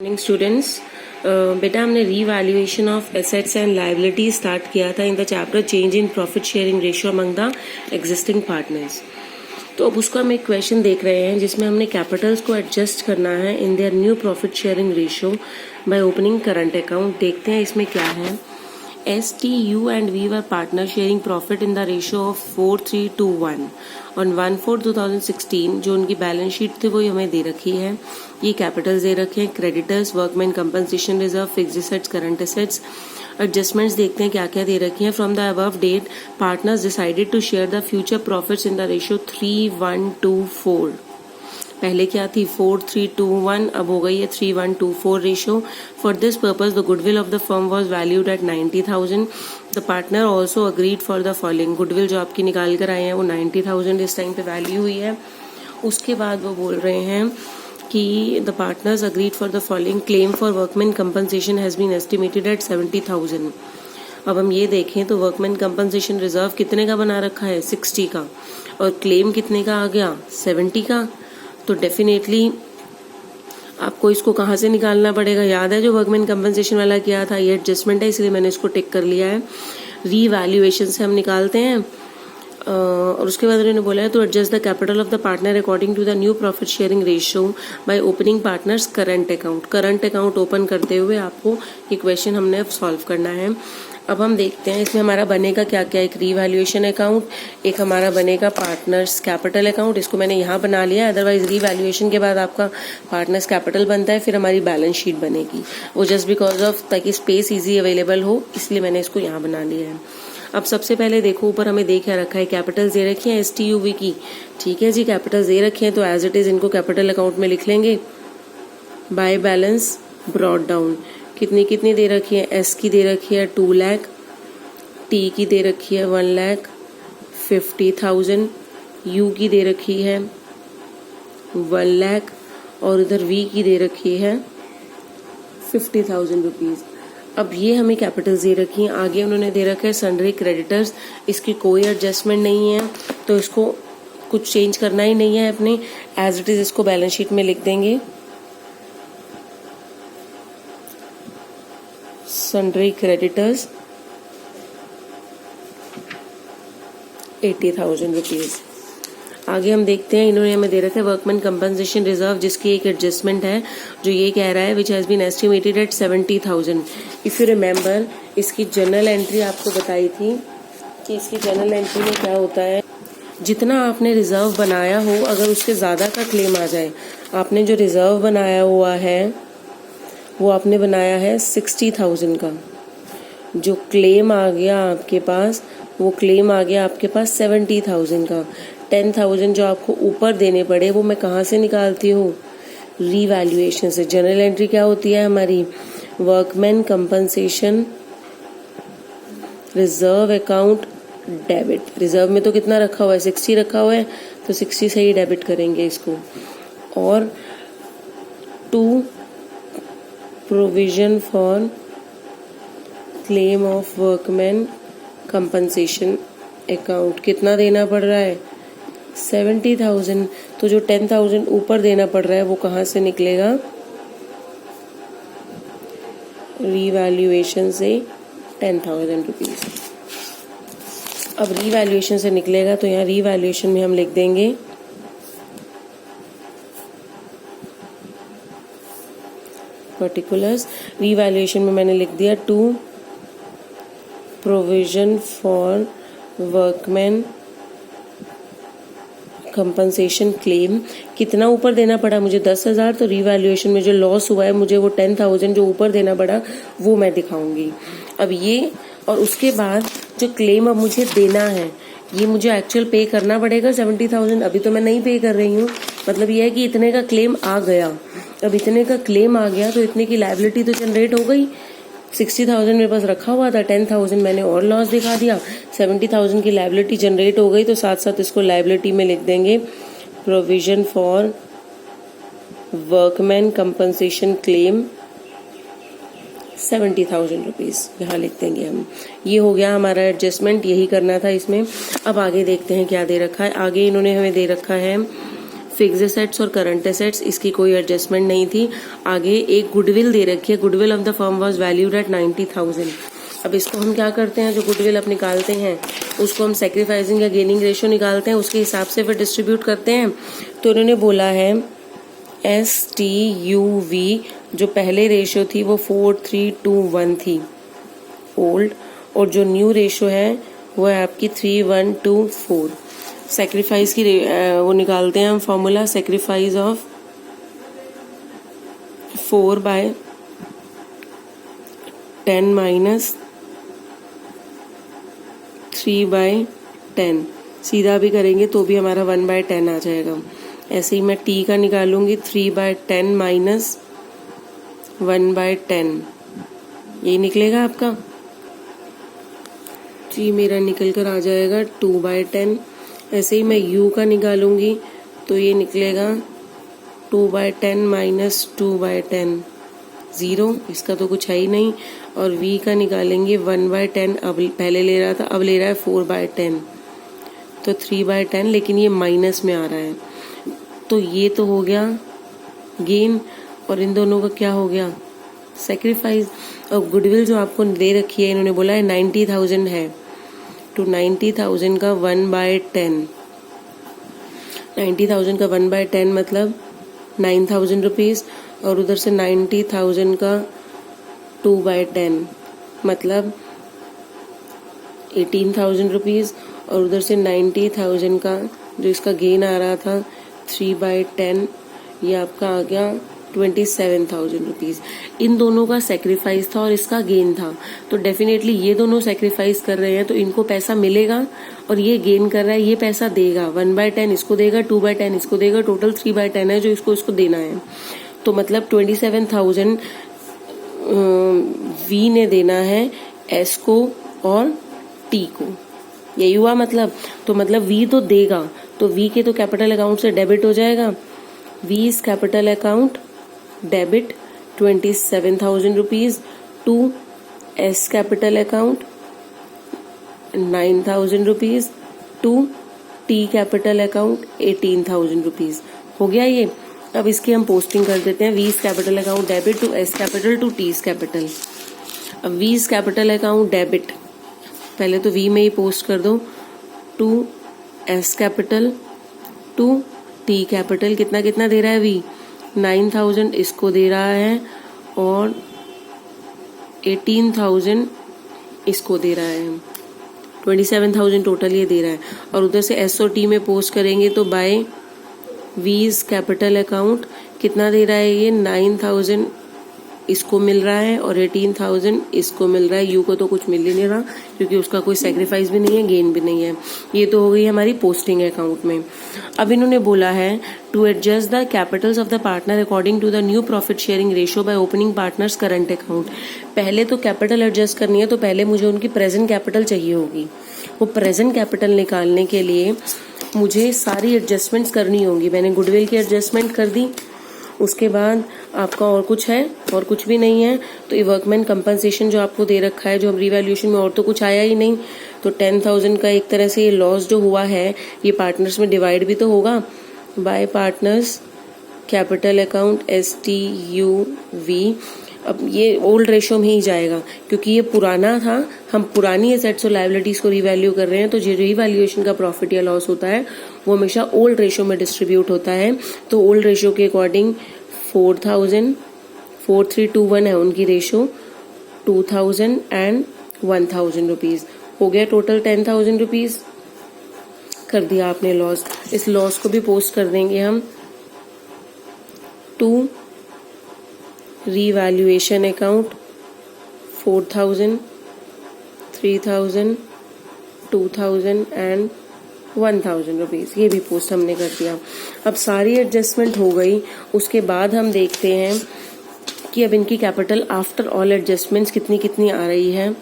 Morning students, बेटा हमने revaluation of assets and liability start किया था in the chapter change in profit sharing ratio among the existing partners. तो अब उसको हम एक क्वेश्चन देख रहे हैं जिसमें हमने कैपिटल्स को एडजस्ट करना है in their new profit sharing ratio by opening current account. देखते हैं इसमें क्या है। S, T, U and V were partner sharing profit in the ratio of 4:3:1 on 1/4/2016। जो उनकी बैलेंस शीट थी वो हमें दे रखी है। ये कैपिटल्स दे रखे हैं, creditors, workman compensation reserve, fixed assets, current assets. Adjustments देखते हैं क्या क्या दे रखी हैं। From the above date partners decided to share the future profits in the ratio 3:1:4। पहले क्या थी 4:3:1, अब हो गई है 3:1:4 ratio. For this purpose the goodwill of the firm was valued at 90,000। The partner also agreed for the following. Goodwill जो आपकी निकाल कर आए हैं वो 90,000 इस टाइम पे वैल्यू हुई है। उसके बाद वो बोल रहे हैं कि the partners agreed for the following. Claim for workman compensation has been estimated at 70,000। अब हम ये देखें तो वर्कमैन कंपनसेशन रिजर्व कितने का बना रखा है 60 का, और क्लेम कितने का आ गया 70 का। तो डेफिनेटली आपको इसको कहाँ से निकालना पड़ेगा, याद है जो वर्कमैन कंपनसेशन वाला किया था, ये एडजस्टमेंट है इसलिए मैंने इसको टिक कर लिया है। रीवैल्यूएशन से हम निकालते हैं और उसके बाद उन्होंने बोला है तो adjust the capital of the partner according to the new profit sharing ratio by opening partners current account. Current account open करते हुए आपको ये क्वेश्चन हमने अब सॉल्व करना है। अब हम देखते हैं इसमें हमारा बनेगा क्या क्या। एक रीवैल्यूएशन अकाउंट, एक हमारा बनेगा पार्टनर्स कैपिटल अकाउंट, इसको मैंने यहाँ बना लिया है। अदरवाइज रीवैल्यूएशन के बाद आपका पार्टनर्स कैपिटल बनता है, फिर हमारी बैलेंस शीट बनेगी। वो जस्ट बिकॉज ऑफ ताकि स्पेस इजी अवेलेबल हो इसलिए मैंने इसको यहाँ बना लिया है। अब सबसे पहले देखो ऊपर हमें दे क्या रखा है, कैपिटल्स दे रखी हैं STUV की। ठीक है जी, कैपिटल्स दे रखे हैं तो एज इट इज इनको कैपिटल अकाउंट में लिख लेंगे। बाय बैलेंस ब्रॉट डाउन कितनी कितनी दे रखी है, S की दे रखी है 2 लाख, T की दे रखी है 1,50,000, U की दे रखी है 1 लाख और इधर V की दे रखी है 50,000 रुपीज। अब ये हमें कैपिटल्स दे रखी हैं। आगे उन्होंने दे रखा है सन्ड्री क्रेडिटर्स, इसकी कोई एडजस्टमेंट नहीं है तो इसको कुछ चेंज करना ही नहीं है, अपने एज इट इज इसको बैलेंस शीट में लिख देंगे। Sundry creditors 80,000 rupees. आगे हम देखते हैं इन्होंने हमें दे रखा है वर्कमैन कंपनसेशन रिजर्व जिसकी एक एडजस्टमेंट है जो ये कह रहा है which has been estimated at 70,000। If you remember इसकी जर्नल एंट्री आपको बताई थी कि इसकी जर्नल एंट्री में क्या होता है, जितना आपने रिजर्व बनाया हो अगर उसके ज़्यादा का क्लेम आ जाए। आपने जो रिजर्व बनाया हुआ है वो आपने बनाया है 60,000 का, जो क्लेम आ गया आपके पास वो क्लेम आ गया आपके पास 70,000 का। 10,000 जो आपको ऊपर देने पड़े वो मैं कहाँ से निकालती हूँ, रीवैल्यूएशन से। जनरल एंट्री क्या होती है हमारी, workman compensation reserve account debit. Reserve में तो कितना रखा हुआ है 60 रखा हुआ है तो 60 से ही डेबिट करेंगे इसको। और 2 provision for claim of workman compensation account कितना देना पड़ रहा है 70,000। तो जो 10,000 ऊपर देना पड़ रहा है वो कहाँ से निकलेगा, रीवैल्यूएशन से 10,000 रुपीज। अब रीवैल्यूएशन से निकलेगा तो यहाँ रीवैल्यूएशन में हम लिख देंगे पर्टिकुलर्स। रीवैल्यूएशन में मैंने लिख दिया 2 provision for workman compensation claim. कितना ऊपर देना पड़ा मुझे 10,000, तो रीवैल्यूएशन में जो लॉस हुआ है मुझे वो 10,000 जो ऊपर देना पड़ा वो मैं दिखाऊंगी। अब ये और उसके बाद जो क्लेम अब मुझे देना है ये मुझे एक्चुअल पे करना पड़ेगा 70,000। अभी तो मैं नहीं पे कर रही हूँ, मतलब ये है कि इतने का क्लेम आ गया। अब इतने का क्लेम आ गया तो इतने की लायबिलिटी तो जनरेट हो गई। 60,000 मेरे पास रखा हुआ था, 10,000 मैंने और लॉस दिखा दिया, 70,000 की लायबिलिटी जनरेट हो गई। तो साथ साथ इसको लायबिलिटी में लिख देंगे provision for workman compensation claim 70,000 rupees यहाँ लिख देंगे हम। ये हो गया हमारा एडजस्टमेंट, यही करना था इसमें। अब आगे देखते हैं क्या दे रखा है। आगे इन्होंने हमें दे रखा है फिक्स एसेट्स और करंट एसेट्स, इसकी कोई एडजस्टमेंट नहीं थी। आगे एक गुडविल दे रखी है, goodwill of the firm was valued at 90,000। अब इसको हम क्या करते हैं, जो गुडविल अब निकालते हैं उसको हम सेक्रीफाइसिंग या गेनिंग रेशियो निकालते हैं, उसके हिसाब से फिर डिस्ट्रीब्यूट करते हैं। तो उन्होंने बोला है STUV, जो पहले रेशियो थी वो 4:3:1 थी ओल्ड, और जो न्यू रेशियो है वो है आपकी 3:1:4। सेक्रीफाइस की वो निकालते हैं हम फॉर्मूला, सेक्रीफाइस ऑफ 4/10 माइनस 3/10, सीधा भी करेंगे तो भी हमारा 1/10 आ जाएगा। ऐसे ही मैं टी का निकालूंगी, 3/10 माइनस 1/10, ये निकलेगा आपका। जी मेरा निकल कर आ जाएगा 2/10। ऐसे ही मैं यू का निकालूंगी तो ये निकलेगा 2/10 माइनस 2/10, 0, इसका तो कुछ है ही नहीं। और वी का निकालेंगे 1/10, अब पहले ले रहा था, अब ले रहा है 4/10, तो 3/10, लेकिन ये माइनस में आ रहा है। तो ये तो हो गया गेन, और इन दोनों का क्या हो गया, सेक्रीफाइस। और गुडविल जो आपको दे रखी है, इन्होंने बोला है 90,000 है, तो 90,000 का 1/10, 90,000 का 1/10 मतलब 9,000 रुपीज़, और उधर से 90,000 का 2/10 मतलब 18,000 रुपीज़, और उधर से 90,000 का जो इसका गेन आ रहा था 3/10, ये आपका आ गया 27,000 रुपीज़। इन दोनों का सेक्रीफाइस था और इसका गेन था, तो डेफिनेटली ये दोनों सेक्रीफाइस कर रहे हैं तो इनको पैसा मिलेगा, और ये गेन कर रहा है, ये पैसा देगा। 1/10 इसको देगा, 2/10 इसको देगा, टोटल 3/10 है जो इसको देना है। तो मतलब 27,000 वी ने देना है एस को और टी को, यही हुआ मतलब। तो मतलब वी तो देगा, तो वी के तो कैपिटल अकाउंट से डेबिट हो जाएगा। V is capital account debit 27,000 rupees to S capital account 9,000 rupees to T capital account 18,000 rupees. हो गया ये। अब इसकी हम पोस्टिंग कर देते हैं, V's capital account debit to S capital to T's capital. अब वीज कैपिटल अकाउंट डेबिट, पहले तो वी में ही पोस्ट कर दो, to S capital to T capital. कितना कितना दे रहा है वी, 9,000 इसको दे रहा है और 18,000 इसको दे रहा है, 27,000 टोटल ये दे रहा है। और उधर से एस और टी में पोस्ट करेंगे तो बाय वीज कैपिटल अकाउंट कितना दे रहा है ये, 9,000 इसको मिल रहा है और 18,000 इसको मिल रहा है। यू को तो कुछ मिल ही नहीं रहा क्योंकि उसका कोई सेक्रीफाइस भी नहीं है, गेन भी नहीं है। ये तो हो गई हमारी पोस्टिंग अकाउंट में। अब इन्होंने बोला है to adjust the capitals of the partner according to the new profit sharing ratio by opening partners current account. पहले तो कैपिटल एडजस्ट करनी है, तो पहले मुझे उनकी प्रेजेंट कैपिटल चाहिए होगी। वो प्रेजेंट कैपिटल निकालने के लिए मुझे सारी एडजस्टमेंट्स करनी होंगी। मैंने गुडविल की एडजस्टमेंट कर दी, उसके बाद आपका और कुछ है, और कुछ भी नहीं है, तो ये वर्कमैन कंपनसेशन जो आपको दे रखा है, जो हम रिवैल्यूएशन में, और तो कुछ आया ही नहीं, तो 10,000 का एक तरह से ये लॉस जो हुआ है ये पार्टनर्स में डिवाइड भी तो होगा bye partners capital account STUV। अब ये ओल्ड रेशो में ही जाएगा क्योंकि ये पुराना था, हम पुरानी एसेट्स और लायबिलिटीज को रिवैल्यू कर रहे हैं, तो जो रिवैल्यूएशन का प्रॉफिट या लॉस होता है वो हमेशा ओल्ड रेशो में डिस्ट्रीब्यूट होता है। तो ओल्ड रेशो के अकॉर्डिंग 4,000, 4:3:1 है उनकी रेशो, 2,000 एंड 1,000 रुपीज हो गया, टोटल 10,000 रुपीज कर दिया आपने लॉस। इस लॉस को भी पोस्ट कर देंगे हम to revaluation account 4,000, 3,000, 2,000 and 1,000 rupees, ये भी पोस्ट हमने कर दिया। अब सारी एडजस्टमेंट हो गई, उसके बाद हम देखते हैं कि अब इनकी कैपिटल आफ्टर ऑल एडजस्टमेंट्स कितनी कितनी आ रही है।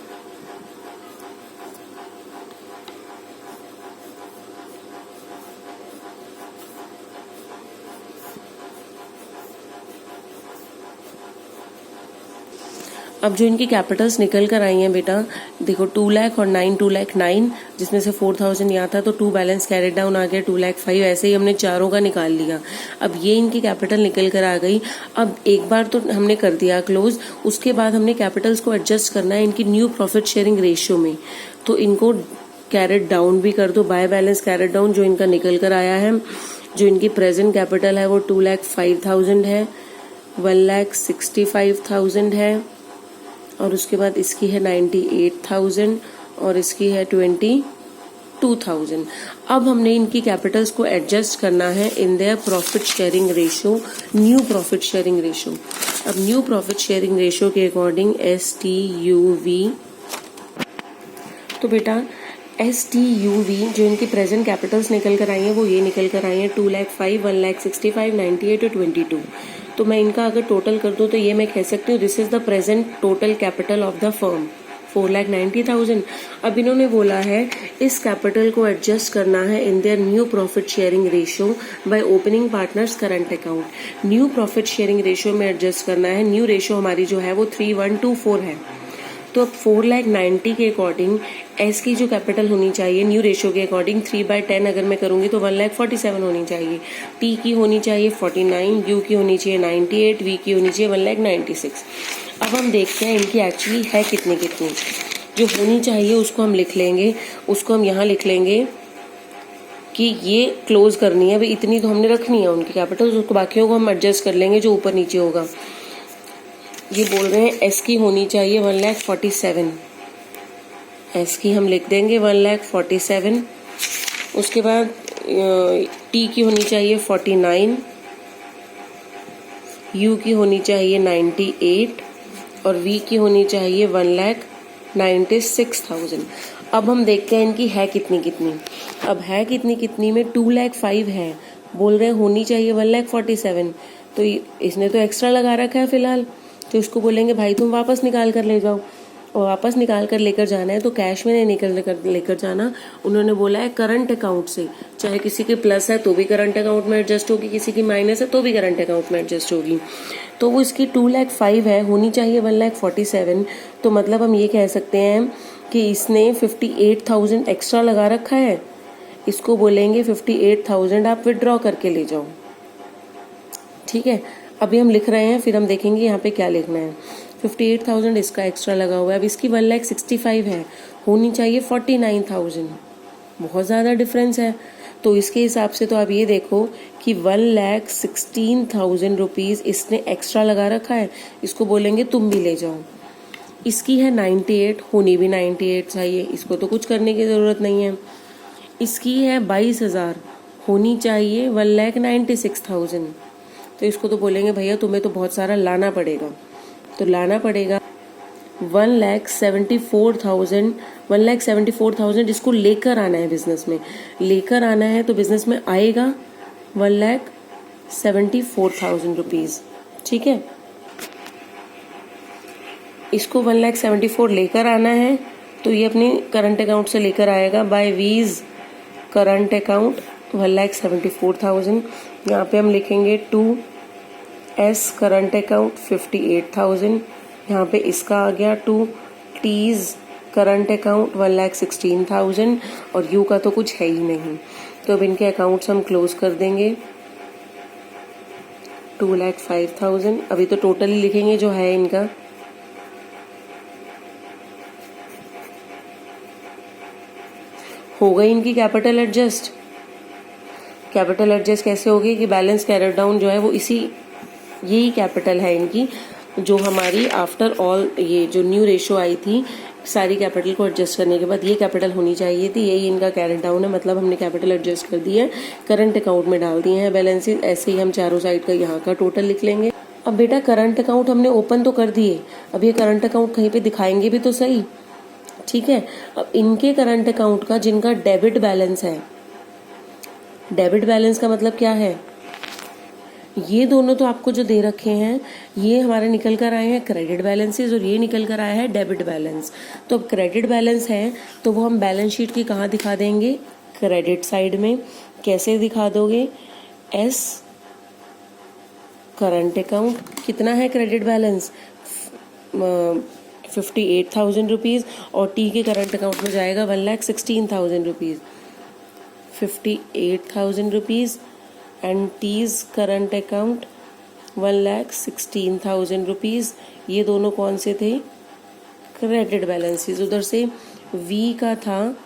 अब जो इनकी कैपिटल्स निकल कर आई हैं बेटा, देखो 2 लाख और 2 लाख 9, जिसमें से 4000 यहाँ था तो 2 बैलेंस कैरेड डाउन आ गया, 2 लाख 5, ऐसे ही हमने चारों का निकाल लिया। अब ये इनकी कैपिटल निकल कर आ गई। अब एक बार तो हमने कर दिया क्लोज, उसके बाद हमने कैपिटल्स को एडजस्ट करना है इनकी न्यू प्रॉफिट शेयरिंग रेशियो में। तो इनको कैरेट डाउन भी कर दो, बाय बैलेंस कैरेट डाउन जो इनका निकल कर आया है। जो इनकी प्रेजेंट कैपिटल है वो 2 लाख 5000 है, 1 लाख 65,000 है, और उसके बाद इसकी है 98,000 और इसकी है 22,000। अब हमने इनकी कैपिटल्स को एडजस्ट करना है in their profit sharing ratio, new profit sharing ratio. अब न्यू प्रॉफिट शेयरिंग रेशियो के अकॉर्डिंग STUV, तो बेटा STUV जो इनकी प्रेजेंट कैपिटल्स निकल कर आई हैं वो ये निकल कर आई हैं 2 लाख 5, 1 लाख 65, 98 और 22। तो मैं इनका अगर टोटल कर दूं तो ये मैं कह सकती हूँ this is the present total capital of the firm 4,90,000। अब इन्होंने बोला है इस कैपिटल को एडजस्ट करना है in their new profit sharing ratio by opening partners current account. New profit sharing ratio में एडजस्ट करना है। न्यू रेशियो हमारी जो है वो 3124 है। तो अब 4,90,000 के अकॉर्डिंग एस की जो कैपिटल होनी चाहिए न्यू रेशियो के अकॉर्डिंग 3/10 अगर मैं करूंगी तो 1,47,000 होनी चाहिए। टी की होनी चाहिए 49, यू की होनी चाहिए 98, वी की होनी चाहिए 1,96,000। अब हम देखते हैं इनकी एक्चुअली है कितनी कितनी। जो होनी चाहिए उसको हम लिख लेंगे, उसको हम यहाँ लिख लेंगे कि ये क्लोज करनी है भाई, इतनी तो हमने रखनी है उनकी कैपिटल, उसको बाकियों को हम एडजस्ट कर लेंगे जो ऊपर नीचे होगा। ये बोल रहे हैं एस की होनी चाहिए 1,47,000, एस की हम लिख देंगे 1,47,000। उसके बाद टी की होनी चाहिए 49, यू की होनी चाहिए 98 और वी की होनी चाहिए 1,96,000। अब हम देखते हैं इनकी है कितनी कितनी। अब है कितनी कितनी में 2 लाख 5 है, बोल रहे हैं होनी चाहिए 1,47,000, तो इसने तो एक्स्ट्रा लगा रखा है फिलहाल। तो इसको बोलेंगे भाई तुम वापस निकाल कर ले जाओ, और वापस निकाल कर लेकर जाना है तो कैश में नहीं निकल कर लेकर जाना। उन्होंने बोला है करंट अकाउंट से, चाहे किसी के प्लस है तो भी करंट अकाउंट में एडजस्ट होगी, किसी की माइनस है तो भी करंट अकाउंट में एडजस्ट होगी। तो वो इसकी 2 लाख 5 है, होनी चाहिए 1,47,000। तो मतलब हम ये कह सकते हैं कि इसने 58,000 एक्स्ट्रा लगा रखा है। इसको बोलेंगे 58,000 आप विड्रॉ करके ले जाओ। ठीक है, अभी हम लिख रहे हैं, फिर हम देखेंगे यहाँ पे क्या लिखना है। 58,000 इसका एक्स्ट्रा लगा हुआ है। अब इसकी 1,65,000 है, होनी चाहिए 49,000, बहुत ज़्यादा डिफरेंस है। तो इसके हिसाब से तो आप ये देखो कि 1,16,000 रुपीज़ इसने एक्स्ट्रा लगा रखा है। इसको बोलेंगे तुम भी ले जाओ। इसकी है 98, होनी भी 98 चाहिए, इसको तो कुछ करने की ज़रूरत नहीं है। इसकी है 22,000, होनी चाहिए 1,96,000। तो इसको तो बोलेंगे भैया तुम्हें तो बहुत सारा लाना पड़ेगा, तो लाना पड़ेगा 1,74,000। 1,74,000 इसको लेकर आना है, बिजनेस में लेकर आना है, तो बिजनेस में आएगा 1,74,000 रुपीज़। ठीक है, इसको 1,74,000 लेकर आना है तो ये अपने करंट अकाउंट से लेकर आएगा बाय वीज करंट अकाउंट 1,74,000। यहाँ पे हम लिखेंगे 2S करंट अकाउंट 58,000। यहाँ पे इसका आ गया 2T's करंट अकाउंट 1,16,000 और यू का तो कुछ है ही नहीं। तो अब इनके अकाउंट्स हम क्लोज कर देंगे 2,05,000। अभी तो टोटल ही लिखेंगे जो है इनका। हो गई इनकी कैपिटल एडजस्ट। कैपिटल एडजस्ट कैसे होगी कि बैलेंस कैरेट डाउन जो है वो यही कैपिटल है इनकी, जो हमारी आफ्टर ऑल ये जो न्यू रेशो आई थी सारी कैपिटल को एडजस्ट करने के बाद ये कैपिटल होनी चाहिए थी, यही इनका कैरेट डाउन है। मतलब हमने कैपिटल एडजस्ट कर दी है, करंट अकाउंट में डाल दिए हैं बैलेंसेस। ऐसे ही हम चारों साइड का यहाँ का टोटल लिख लेंगे। अब बेटा करंट अकाउंट हमने ओपन तो कर दिए, अब ये करंट अकाउंट कहीं पे दिखाएंगे भी तो सही। ठीक है, अब इनके करंट अकाउंट का जिनका डेबिट बैलेंस है, डेबिट बैलेंस का मतलब क्या है, ये दोनों तो आपको जो दे रखे हैं ये हमारे निकल कर आए हैं क्रेडिट बैलेंसेस और ये निकल कर आया है डेबिट बैलेंस। तो अब क्रेडिट बैलेंस है तो वो हम बैलेंस शीट की कहाँ दिखा देंगे, क्रेडिट साइड में। कैसे दिखा दोगे, एस करंट अकाउंट, कितना है क्रेडिट बैलेंस 58,000 रुपीज़ और टी के करंट अकाउंट में जाएगा 1,16,000 rupees, 58,000 rupees and T's current account 1,16,000 rupees. ये दोनों कौन से थे? Credit balances. उधर से वी का था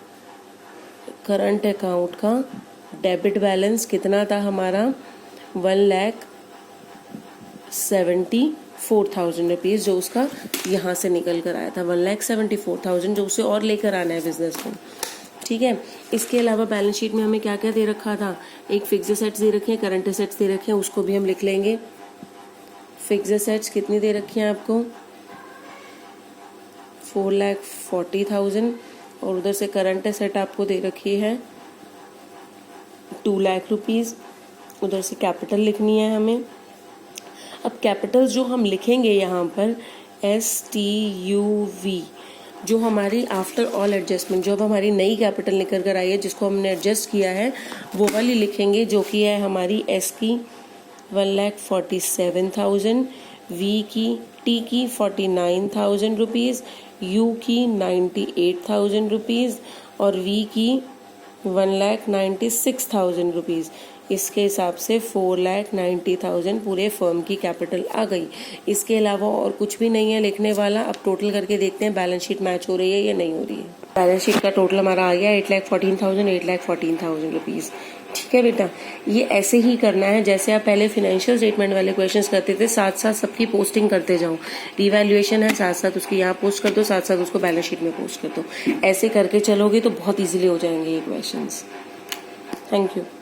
करंट अकाउंट का डेबिट बैलेंस कितना था हमारा? 1,74,000 रुपीज़, जो उसका यहाँ से निकल कर आया था 1,74,000, जो उसे और लेकर आना है बिजनेस को। ठीक है, इसके अलावा बैलेंस शीट में हमें क्या क्या दे रखा था? एक फिक्स एसेट्स दे रखे हैं, करंट एसेट्स दे रखे हैं, उसको भी हम लिख लेंगे। फिक्स एसेट्स कितनी दे रखी हैं आपको? 4,40,000 और उधर से करंट एसेट आपको दे रखी है 2 लाख रुपीज़। उधर से कैपिटल लिखनी है हमें। अब कैपिटल जो हम लिखेंगे यहाँ पर STUV, जो हमारी आफ्टर ऑल एडजस्टमेंट, जो अब हमारी नई कैपिटल निकल कर आई है, जिसको हमने एडजस्ट किया है, वो वाली लिखेंगे, जो कि है हमारी S की 1,47,000, V की, T की 49,000 रुपीज़, U की 98,000 रुपीज़ और V की 1,96,000 रुपीज़। इसके हिसाब से 4,90,000 पूरे फर्म की कैपिटल आ गई। इसके अलावा और कुछ भी नहीं है लिखने वाला। अब टोटल करके देखते हैं बैलेंस शीट मैच हो रही है या नहीं हो रही है। बैलेंस शीट का टोटल हमारा आ गया 8,14,000 रुपीज़। ठीक है बेटा, ये ऐसे ही करना है जैसे आप पहले फाइनेंशियल स्टेटमेंट वाले क्वेश्चंस करते थे, साथ साथ सबकी पोस्टिंग करते जाओ। रिवैल्यूएशन है, साथ साथ उसकी यहाँ पोस्ट कर दो, साथ साथ उसको बैलेंस शीट में पोस्ट कर दो। ऐसे करके चलोगे तो बहुत ईजिली हो जाएंगे ये क्वेश्चंस। Thank you.